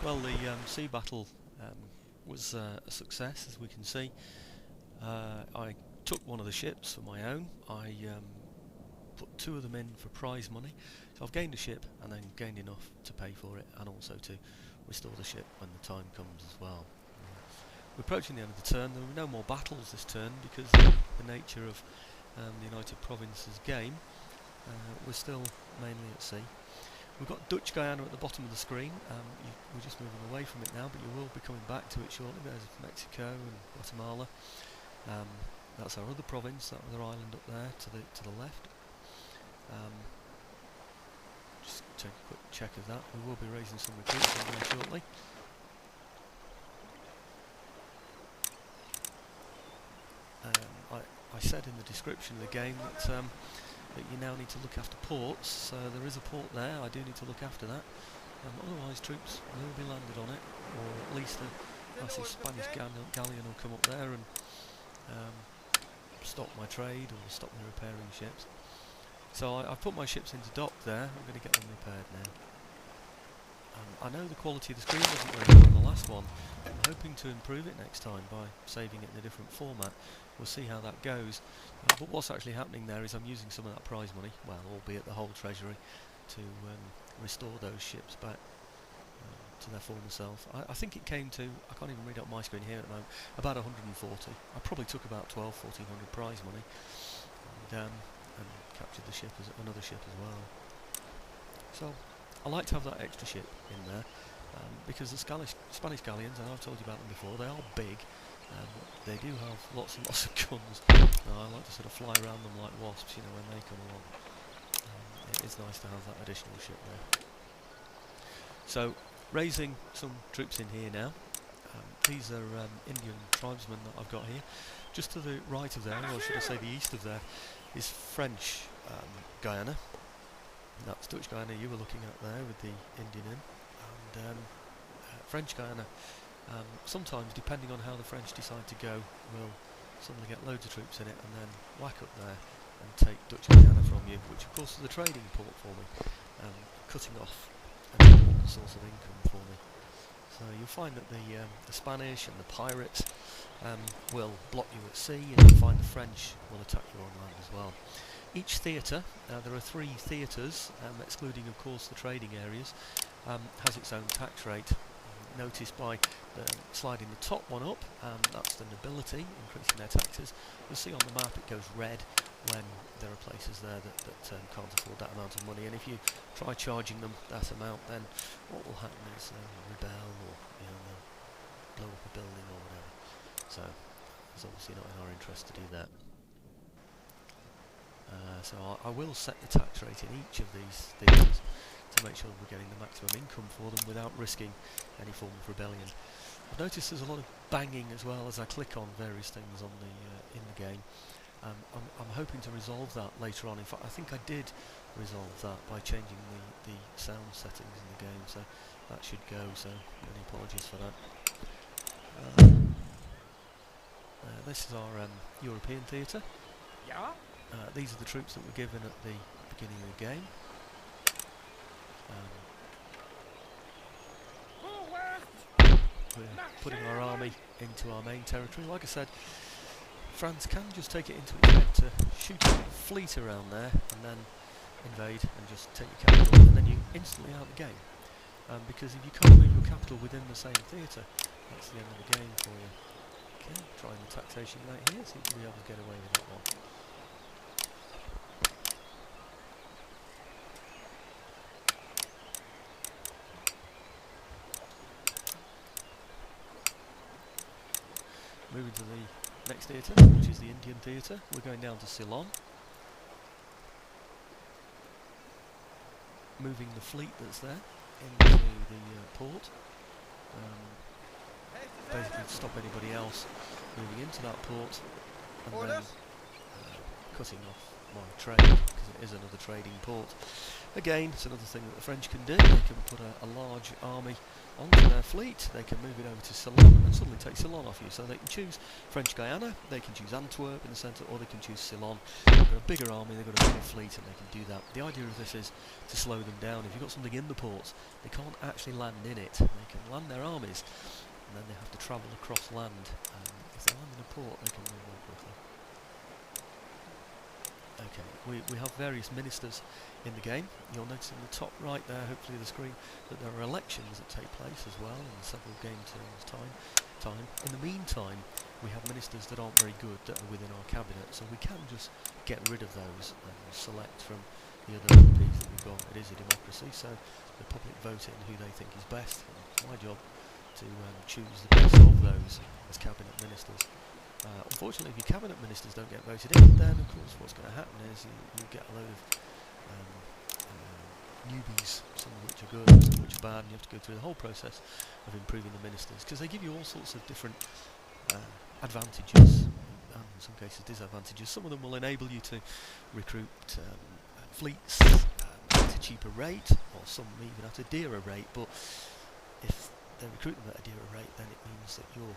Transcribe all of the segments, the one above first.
Well, the sea battle was a success, as we can see. I took one of the ships for my own. I put two of them in for prize money. So I've gained a ship and then gained enough to pay for it and also to restore the ship when the time comes as well. We're approaching the end of the turn. There were no more battles this turn because the nature of the United Provinces game we're still mainly at sea. We've got Dutch Guyana at the bottom of the screen. We're just moving away from it now, but you will be coming back to it shortly. There's Mexico and Guatemala. That's our other province, that other island up there to the left. Just take a quick check of that. We will be raising some recruits on there shortly. I said in the description of the game that you now need to look after ports. There is a port there. I do need to look after that. Otherwise, troops will be landed on it, or at least a massive Spanish galleon will come up there and stop my trade or stop me repairing ships. So I've put my ships into dock there. I'm going to get them repaired now. I know the quality of the screen wasn't very good on the last one. I'm hoping to improve it next time by saving it in a different format. We'll see how that goes. But what's actually happening there is I'm using some of that prize money, well, albeit the whole treasury, to restore those ships back to their former self. I think it came to, I can't even read up my screen here at the moment, about 140. I probably took about 1400 prize money and captured the ship as another ship as well. So I like to have that extra ship in there because the Spanish galleons, and I've told you about them before, they are big. They do have lots and lots of guns. I like to sort of fly around them like wasps, you know, when they come along. It is nice to have that additional ship there. So, raising some troops in here now. These are Indian tribesmen that I've got here. Just to the right of there, or should I say the east of there, is French Guyana. That's Dutch Guyana you were looking at there with the Indian in. And French Guyana, sometimes, depending on how the French decide to go, will suddenly get loads of troops in it and then whack up there and take Dutch Guyana from you, which of course is a trading port for me, cutting off an important source of income for me. So you'll find that the Spanish and the pirates will block you at sea, and you'll find the French will attack you on land as well. Each theatre, there are 3 theatres, excluding of course the trading areas, has its own tax rate. Notice by sliding the top one up, that's the nobility, increasing their taxes. You'll see on the map it goes red when there are places there that can't afford that amount of money, and if you try charging them that amount, then what will happen is rebel, or they'll blow up a building or whatever. So it's obviously not in our interest to do that. So I will set the tax rate in each of these theatres to make sure we're getting the maximum income for them without risking any form of rebellion. I've noticed there's a lot of banging as well as I click on various things on the in the game. I'm hoping to resolve that later on. In fact, I think I did resolve that by changing the sound settings in the game, so that should go, so any apologies for that. This is our European theatre. Yeah? These are the troops that were given at the beginning of the game. We're putting our army into our main territory. Like I said, France can just take it into its head to shoot a fleet around there and then invade and just take your capital, and then you're instantly out of the game. Because if you can't move your capital within the same theatre, that's the end of the game for you. Okay, trying the taxation right here, seems to be able to get away with that one. Moving to the next theatre, which is the Indian theatre. We're going down to Ceylon. Moving the fleet that's there into the port. Basically to stop anybody else moving into that port, and then cutting off my trade, because it is another trading port. Again, it's another thing that the French can do. They can put a large army onto their fleet, they can move it over to Ceylon and suddenly take Ceylon off you. So they can choose French Guiana, they can choose Antwerp in the centre, or they can choose Ceylon. They've got a bigger army, they've got a bigger fleet, and they can do that. The idea of this is to slow them down. If you've got something in the ports, they can't actually land in it. They can land their armies, and then they have to travel across land. If they land in a port, they can move more quickly. Okay, we have various ministers in the game. You'll notice in the top right there, hopefully of the screen, that there are elections that take place as well in several game turns time. In the meantime, we have ministers that aren't very good that are within our cabinet, so we can just get rid of those and select from the other MPs that we've got. It is a democracy, so the public vote in who they think is best. And it's my job to choose the best of those as cabinet ministers. Unfortunately, if your cabinet ministers don't get voted in, then of course what's going to happen is you get a load of newbies, some of which are good, some of which are bad, and you have to go through the whole process of improving the ministers, because they give you all sorts of different advantages, and in some cases disadvantages. Some of them will enable you to recruit fleets at a cheaper rate, or some even at a dearer rate, but if they recruit them at a dearer rate, then it means that your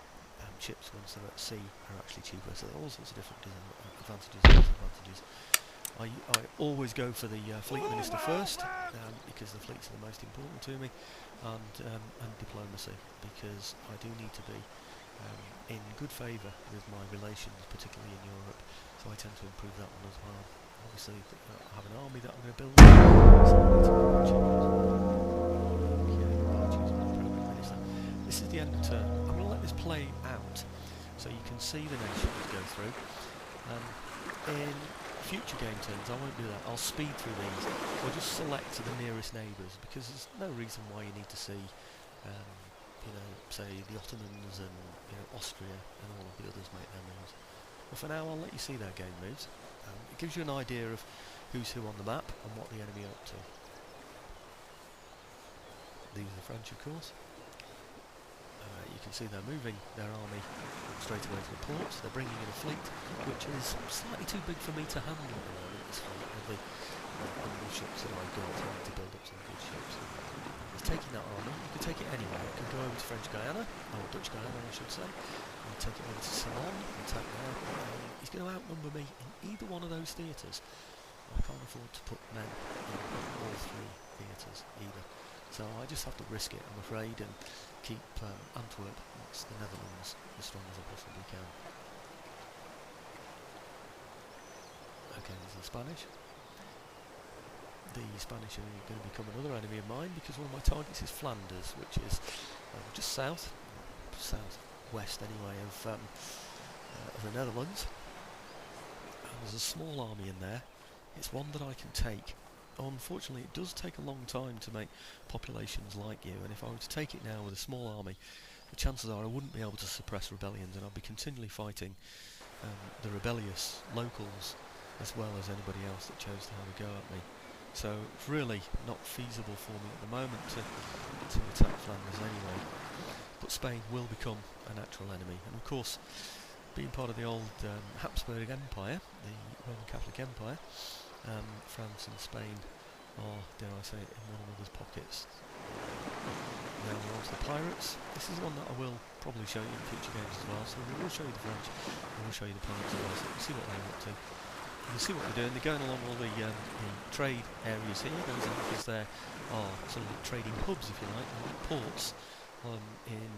ships, once they're at sea, are actually cheaper. So there are all sorts of different advantages and disadvantages. I always go for the fleet minister first, because the fleets are the most important to me, and diplomacy, because I do need to be in good favour with my relations, particularly in Europe, so I tend to improve that one as well. Obviously, I have an army that I'm going to build, so I need to be watching This is the end of turn. I'm going to let this play out so you can see the nations go through. In future game turns I won't do that. I'll speed through these or just select the nearest neighbours, because there's no reason why you need to see say the Ottomans and Austria and all of the others make their moves. But for now I'll let you see their game moves. It gives you an idea of who's who on the map and what the enemy are up to. These are the French, of course. You can see they're moving their army straight away to the port. They're bringing in a fleet which is slightly too big for me to handle at the moment, this fleet, with the new ships that I've got. I need to build up some good ships. He's taking that army. You can take it anywhere. You can go over to French Guiana, or Dutch Guiana I should say, and take it over to Ceylon and take there. He's going to outnumber me in either one of those theatres. I can't afford to put men in all three theatres either. So I just have to risk it, I'm afraid, and keep Antwerp, that's the Netherlands, as strong as I possibly can. Okay, there's the Spanish. The Spanish are going to become another enemy of mine, because one of my targets is Flanders, which is just south-west anyway, of the Netherlands. And there's a small army in there. It's one that I can take. Unfortunately, it does take a long time to make populations like you, and if I were to take it now with a small army, the chances are I wouldn't be able to suppress rebellions, and I'd be continually fighting the rebellious locals as well as anybody else that chose to have a go at me. So it's really not feasible for me at the moment to attack Flanders anyway. But Spain will become a natural enemy, and of course, being part of the old Habsburg Empire, the Roman Catholic Empire, France and Spain are, dare I say it, in one another's pockets. Now we're on to the pirates. This is one that I will probably show you in future games as well, so we will show you the French, and we'll show you the pirates as well, so you can see what they're up to. You can see what they're doing. They're going along all the trade areas here. Those areas there are sort of trading hubs, if you like, ports in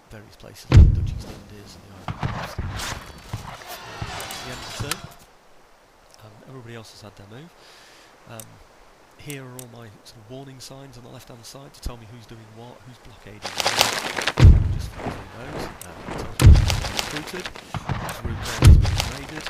various places like the Dutch East Indies and the Islands. The end of the turn. Everybody else has had their move. Here are all my sort of warning signs on the left hand side to tell me who's doing what, who's blockading just those. It tells me who's recruited, whose route there is being raided.